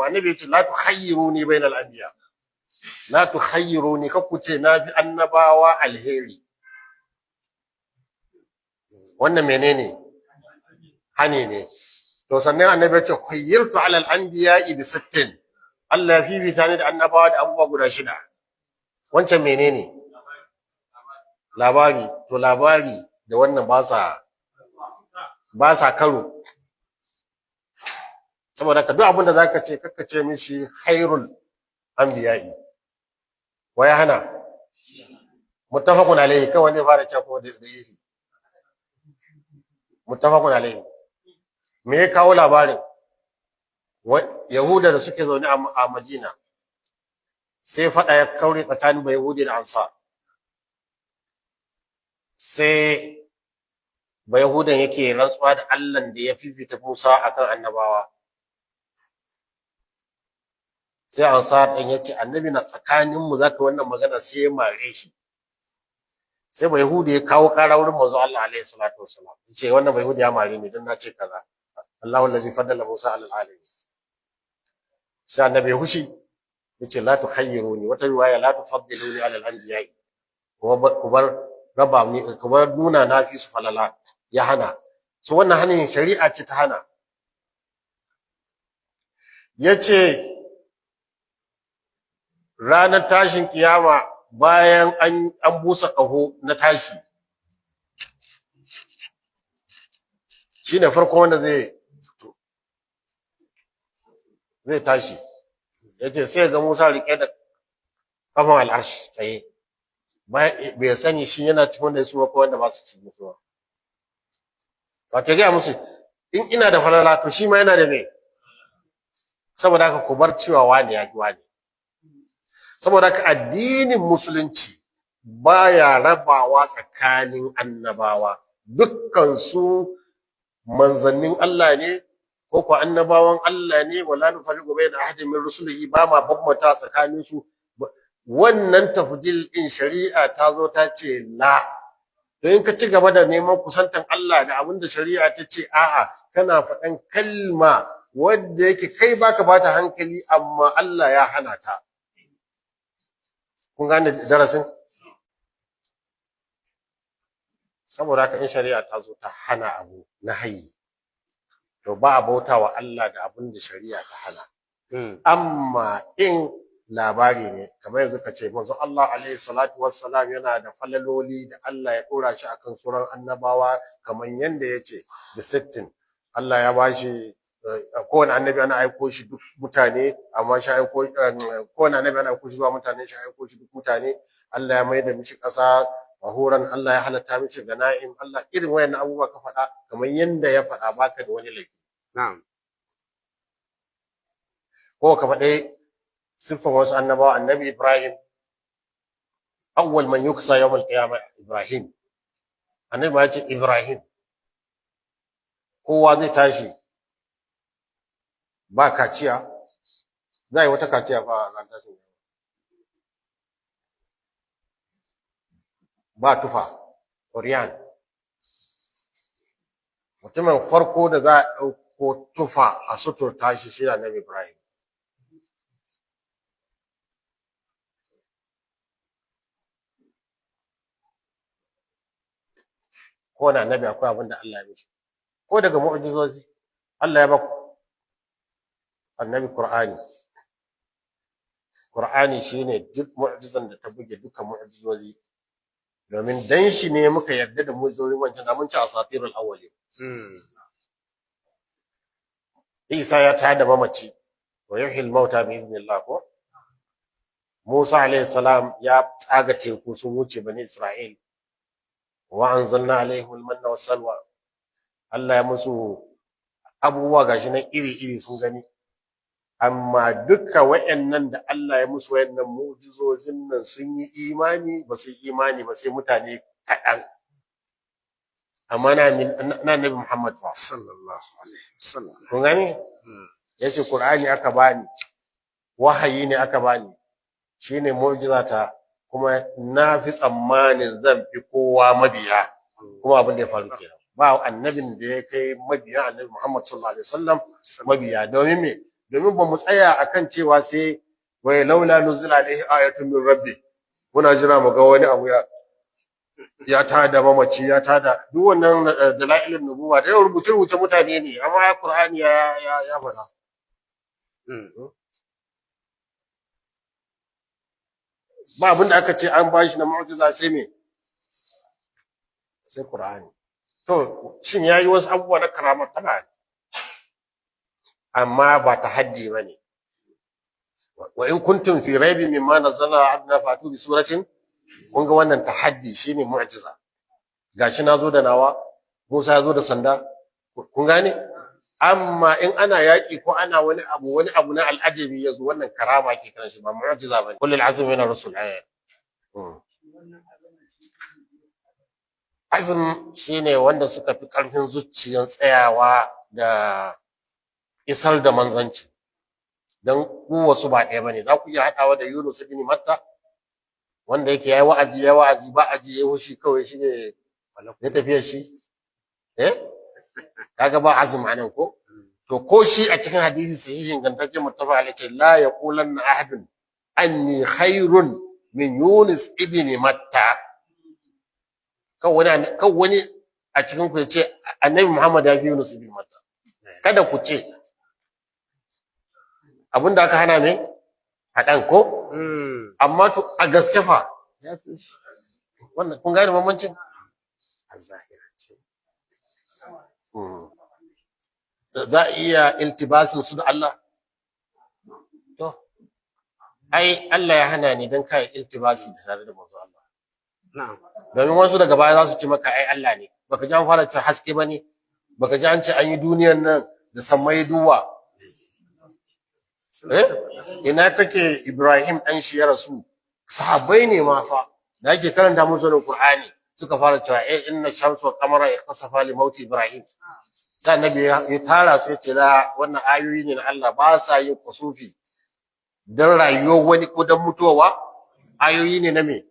annabi yace la tukhayyiruni bainal anbiya la tukhayyiruni kakuce na bi annabawa alheri wannan menene hani ne to sannan annabi yace khayyirtu ala al-anbiya bi 60 Allah ya fifita ni da annabawa da abubuwa guda shida wancan menene labari to labari da wannan ba sa karo saboda ka duk abin da zaka ce kakkace mishi khairul anbiya'i waya hana muttafaqun alayhi kawai ne fara cewa ko da yi muttafaqun alayhi me ya kawo labarin yahuda da suke zaune a Madina sai fada ya kaure tsakanin bayahudi da ansar sai bayahudan yake rantsuwa da Allah da ya fifita Musa akan annabawa sai ansar din yace annabi na tsakanin mu zaka wannan magana sai ya mare shi sai bayahudi ya kawo kara wurin manzo Allah alaihi salatu wassalam yace wannan bayahudi ya mare ni dan na ce kaza Allahu allazi faddala Musa alal alamin sai annabi ya hushi yace la tukhayyiruni wata riwaya la tufaddiluni alal anbiya'i kubar raba ni kubar nuna nafi su falala ya hana so wannan hanin shari'a ce ta hana yace ranar tashin kiyama bayan an busa kaho na tashi shine farko wanda zai tashi yace sai ga Musa rike da kafan al'arsh tsaye bai sani shi yana cikin wanda su ko wanda ba su cikin su ba ta ga musu in ina da falala to shi ma yana da me saboda haka ku bar cewa wani ya ji wani saboda haka addinin musulunci baya rabawa tsakanin annabawa dukkan su manzannin Allah ne ko ko annabawan Allah ne wala nufariqu bayna ahadin min rusulihi ba ma bambanta tsakanin su wannan tafdil in shari'a ta zo ta ce la to in ka ci gaba da neman kusantan Allah da abinda shari'a ta ce a'a kana faɗan kalma wanda yake kai baka bata hankali amma Allah ya hana ta kun gane darasin saboda haka in shari'a ta zo ta hana abu na hayi to ba a bauta wa Allah da abin da shari'a ta hana amma in labari ne kamar yanzu ka ce manzo Allah alaihi salatu wassalam yana da falaloli da Allah ya dora shi akan suran annabawa kamar yanda yace da 60 Allah ya bashi kowane annabi ana aiko shi duk mutane amma shi aiko kowane annabi ana aiko shi zuwa mutane shi aiko shi duk mutane Allah ya maida mishi kasa wahuran Allah ya halatta mishi gana'im Allah irin wayannan abubuwa ka faɗa kamar yanda ya faɗa baka da wani laifi na'am ko ka faɗe siffan wasu annabawa annabi Ibrahim awwal man yuksa yawm al-qiyamah Ibrahim annabi ya ce Ibrahim kowa zai tashi ba kaciya zai wata kaciya ba ran tashi ba tufa Oriyan mutumin farko da za a ɗauko tufa a suturta shi shi annabi Ibrahim ko na annabi akwai abin da Allah ya mishi ko daga mu'jizozi Allah ya baku annabi Qur'ani shine duk mu'jizan da ta buge duka mu'jizozi domin dan shi ne muka yarda da mu'jizozi wancan da mun ci asatirul awwalin Isa ya tada mamaci wa yuhyil mauta bi idnillah ko Musa alayhi salam ya tsaga teku sun wuce bani Isra'il wa anzalna alaihim almanna wassalwa Allah ya musu abubuwa gashi nan iri sun gani amma duka wayannan da Allah ya musu wayannan mu'jizozin nan sun yi imani ba su yi imani ba sai mutane kadan amma na Nabi Muhammad sallallahu alaihi wasallam kun gani yace Qur'ani aka bani wahayi ne aka bani shine mu'jizata kuma na fi tsammanin zan fi kowa mabiya kuma abin da ya faru kenan ba annabin da ya kai mabiya annabi Muhammad sallallahu alaihi wasallam mabiya domin me domin ba mu tsaya akan cewa sai wai laula nuzila alaihi ayatun min rabbi muna jira mu ga wani abu ya tada mamaci ya tada duk wannan dalailin nubuwa da yau rubuce mutane ne amma ya Qur'ani ya faɗa ba abin da aka ce an bashi na mu'jiza sai me sai Qur'ani to shin yayi wasu abubuwa na karamar tana amma ba tahaddi bane wa in kuntum fi raibin mimma nazzala abna fatu bi suratin kun ga wannan tahaddi shine mu'jiza gashi nazo da nawa Musa yazo da sanda kun gane amma in ana yaki ko ana wani abu na al'ajabi yazo wannan karama ke kiran shi ba mu'jiza bane kullul azmi min ar-rusul azm shine wanda suka fi karfin zuciyar tsayawa da isar da manzanci dan ku wasu ba ɗaya bane za ku iya hadawa da Yunus ibn Matta wanda yake yayi wa'azi ba aji yayi hoshi kawai shi ne ya tafiya shi kaga ba azum anan ko to ko shi a cikin hadisi sahihi ingantacce muttafa alaihi la yaqulanna ahadun anni khairun min Yunus ibn Matta kan wani a cikin ku yace annabi Muhammad ya fi Yunus ibn Matta kada ku ce abinda aka hana ne hadan ko amma to a gaske fa ya fi wannan kun gane bambancin a zahirance za a iya iltibasin su da Allah to ai Allah ya hana ni dan kai iltibasi da tare da manzo Allah na'am domin wasu daga baya za su ce maka ai Allah ne baka ji an fara ta haske bane baka ji an ce an yi duniyar nan da sammai duwa ina kake Ibrahim dan shi ya rasu sahabbai ne ma fa da ake karanta musu da Qur'ani suka fara cewa inna shamsu wal qamara yakhasafa li mauti Ibrahim sai annabi ya tara su ya ce la wannan ayoyi ne na Allah ba sa yin kusufi dan rayuwar wani ko dan mutuwa ayoyi ne na me